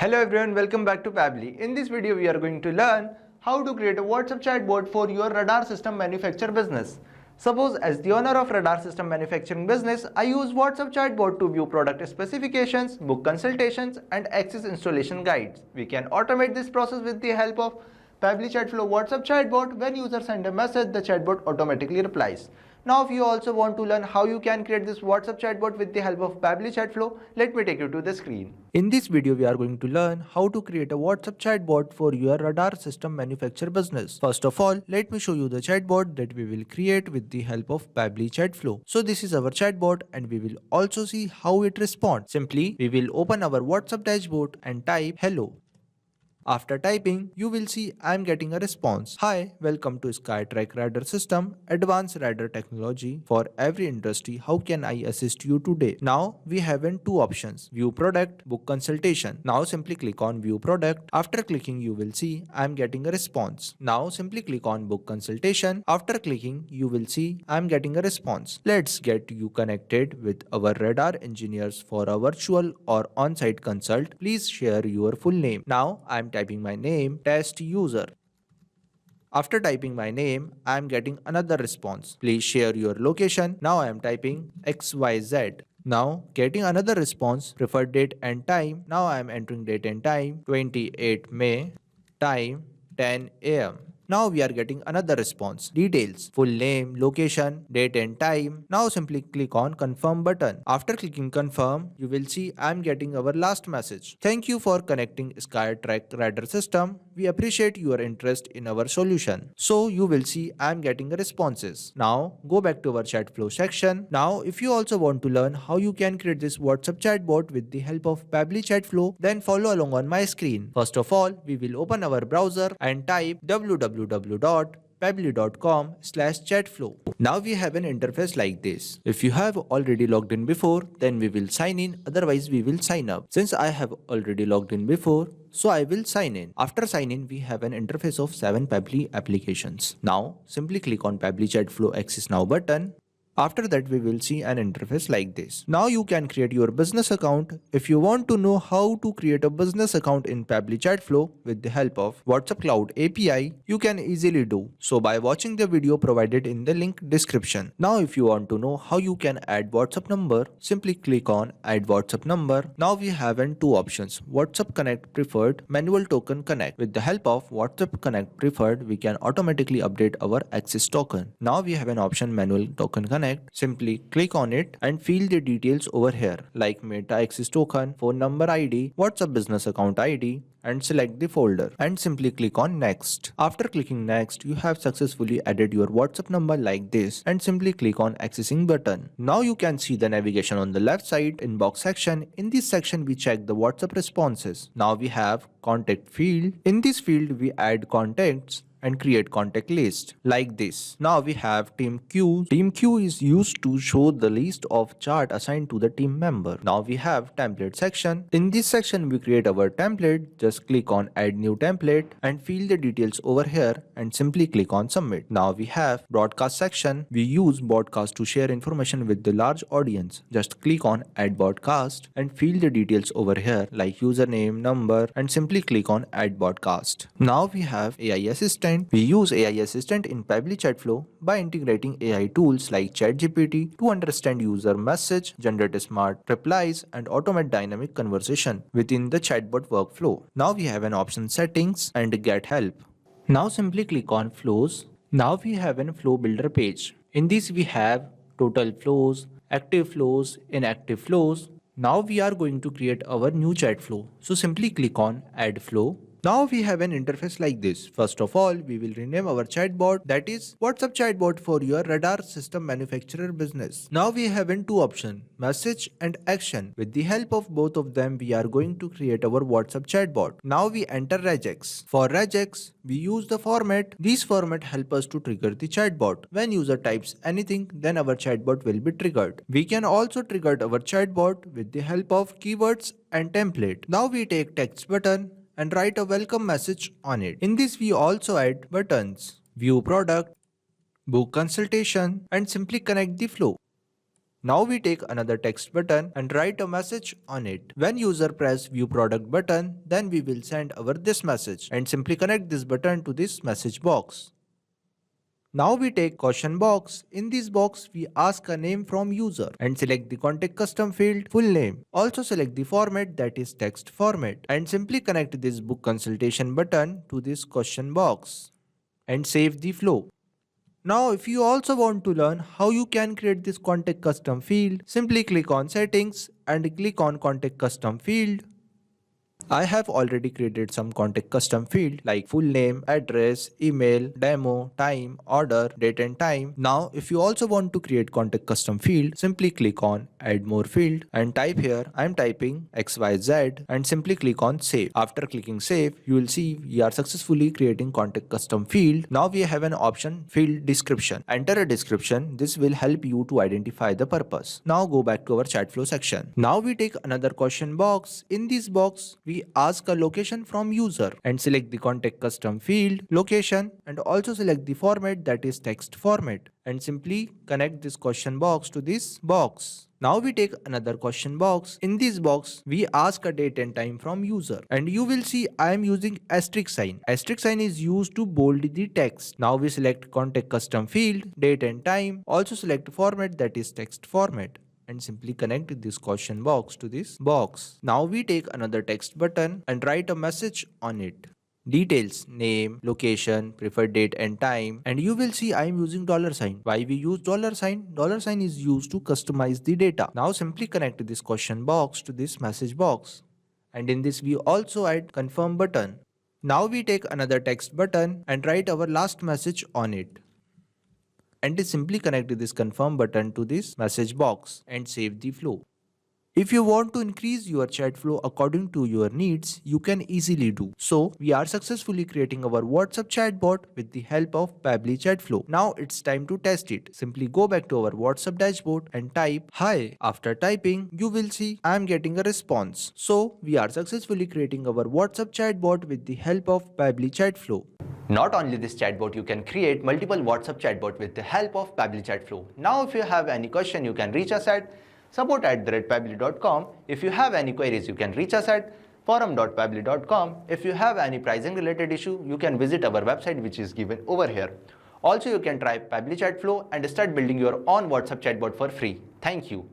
Hello everyone, welcome back to Pabbly. In this video, we are going to learn how to create a WhatsApp chatbot for your radar system manufacturer business. Suppose as the owner of radar system manufacturing business, I use WhatsApp chatbot to view product specifications, book consultations, and access installation guides. We can automate this process with the help of Pabbly Chatflow WhatsApp chatbot. When users send a message, the chatbot automatically replies. Now, if you also want to learn how you can create this WhatsApp chatbot with the help of Pabbly Chatflow, let me take you to the screen. In this video, we are going to learn how to create a WhatsApp chatbot for your radar system manufacturer business. First of all, let me show you the chatbot that we will create with the help of Pabbly Chatflow. So this is our chatbot and we will also see how it responds. Simply, we will open our WhatsApp dashboard and type hello. After typing, you will see I am getting a response. Hi, welcome to SkyTrack Radar System, Advanced Radar Technology for every industry. How can I assist you today? Now we have two options: View Product, Book Consultation. Now simply click on View Product. After clicking, you will see I am getting a response. Now simply click on Book Consultation. After clicking, you will see I am getting a response. Let's get you connected with our radar engineers for a virtual or on-site consult. Please share your full name. Now I am typing my name, test user. After typing my name, I am getting another response. Please share your location. Now I am typing XYZ. Now getting another response, preferred date and time. Now I am entering date and time, 28 May, time 10 AM. Now we are getting another response. Details, full name, location, date and time. Now simply click on confirm button. After clicking confirm, you will see I am getting our last message. Thank you for connecting SkyTrack Radar System. We appreciate your interest in our solution. So you will see I am getting responses. Now go back to our Chatflow section. Now if you also want to learn how you can create this WhatsApp chatbot with the help of Pabbly Chatflow, then follow along on my screen. First of all, we will open our browser and type www.pabbly.com/chatflow. Now we have an interface like this. If you have already logged in before, then we will sign in, otherwise we will sign up. Since I have already logged in before, so I will sign in. After sign in, we have an interface of 7 Pabbly applications. Now simply click on Pabbly Chatflow Access Now button. After that, we will see an interface like this. Now you can create your business account. If you want to know how to create a business account in Pabbly Chatflow with the help of WhatsApp Cloud API, you can easily do so by watching the video provided in the link description. Now if you want to know how you can add WhatsApp number, simply click on Add WhatsApp Number. Now we have two options: WhatsApp Connect Preferred, Manual Token Connect. With the help of WhatsApp Connect Preferred, we can automatically update our access token. Now we have an option Manual Token Connect. Simply click on it and fill the details over here like Meta Access Token, phone number ID, WhatsApp Business Account ID, and select the folder and simply click on Next. After clicking Next, you have successfully added your WhatsApp number like this and simply click on Accessing button. Now you can see the navigation on the left side inbox section. In this section, we check the WhatsApp responses. Now we have Contact field. In this field, we add contacts and create contact list like this. Now we have team queue. Team queue is used to show the list of chart assigned to the team member. Now we have template section. In this section we create our template. Just click on add new template and fill the details over here and simply click on submit. Now we have broadcast section. We use broadcast to share information with the large audience. Just click on add broadcast and fill the details over here like username, number, and simply click on add broadcast. Now we have AI assistant. We use AI Assistant in Pabbly Chatflow by integrating AI tools like ChatGPT to understand user message, generate smart replies, and automate dynamic conversation within the chatbot workflow. Now we have an option Settings and Get Help. Now simply click on Flows. Now we have a flow builder page. In this we have total flows, active flows, inactive flows. Now we are going to create our new chat flow. So simply click on Add Flow. Now we have an interface like this. First of all, we will rename our chatbot, that is WhatsApp chatbot for your radar system manufacturer business. Now we have two options, message and action. With the help of both of them, we are going to create our WhatsApp chatbot. Now we enter regex. For regex, we use the format. These format help us to trigger the chatbot. When user types anything, then our chatbot will be triggered. We can also trigger our chatbot with the help of keywords and template. Now we take text button and write a welcome message on it. In this we also add buttons, view product, book consultation, and simply connect the flow. Now we take another text button and write a message on it. When user press view product button, then we will send over this message and simply connect this button to this message box. Now we take question box. In this box, we ask a name from user and select the contact custom field full name. Also select the format, that is text format, and simply connect this book consultation button to this question box and save the flow. Now if you also want to learn how you can create this contact custom field, simply click on settings and click on contact custom field. I have already created some contact custom field like full name, address, email, demo, time, order, date and time. Now if you also want to create contact custom field, simply click on add more field and type here I am typing XYZ and simply click on save. After clicking save, you will see we are successfully creating contact custom field. Now we have an option field description. Enter a description. This will help you to identify the purpose. Now go back to our Chatflow section. Now we take another question box. In this box, we ask a location from user and select the contact custom field, location, and also select the format, that is text format, and simply connect this question box to this box. Now we take another question box. In this box, we ask a date and time from user and you will see I am using asterisk sign. Asterisk sign is used to bold the text. Now we select contact custom field, date and time, also select format, that is text format, and simply connect this question box to this box. Now we take another text button and write a message on it. Details, name, location, preferred date and time, and you will see I am using $sign. Why we use $sign? $sign is used to customize the data. Now simply connect this question box to this message box, and in this we also add confirm button. Now we take another text button and write our last message on it, and simply connect this confirm button to this message box and save the flow. If you want to increase your chat flow according to your needs, you can easily do. So we are successfully creating our WhatsApp chatbot with the help of Pabbly Chatflow. Now it's time to test it. Simply go back to our WhatsApp dashboard and type hi. After typing, you will see I am getting a response. So we are successfully creating our WhatsApp chatbot with the help of Pabbly Chatflow. Not only this chatbot, you can create multiple WhatsApp chatbot with the help of Pabbly Chatflow. Now if you have any question, you can reach us at support@pabbly.com. If you have any queries, you can reach us at forum.pabbly.com. If you have any pricing related issue, you can visit our website which is given over here. Also, you can try Pabbly Chatflow and start building your own WhatsApp chatbot for free. Thank you.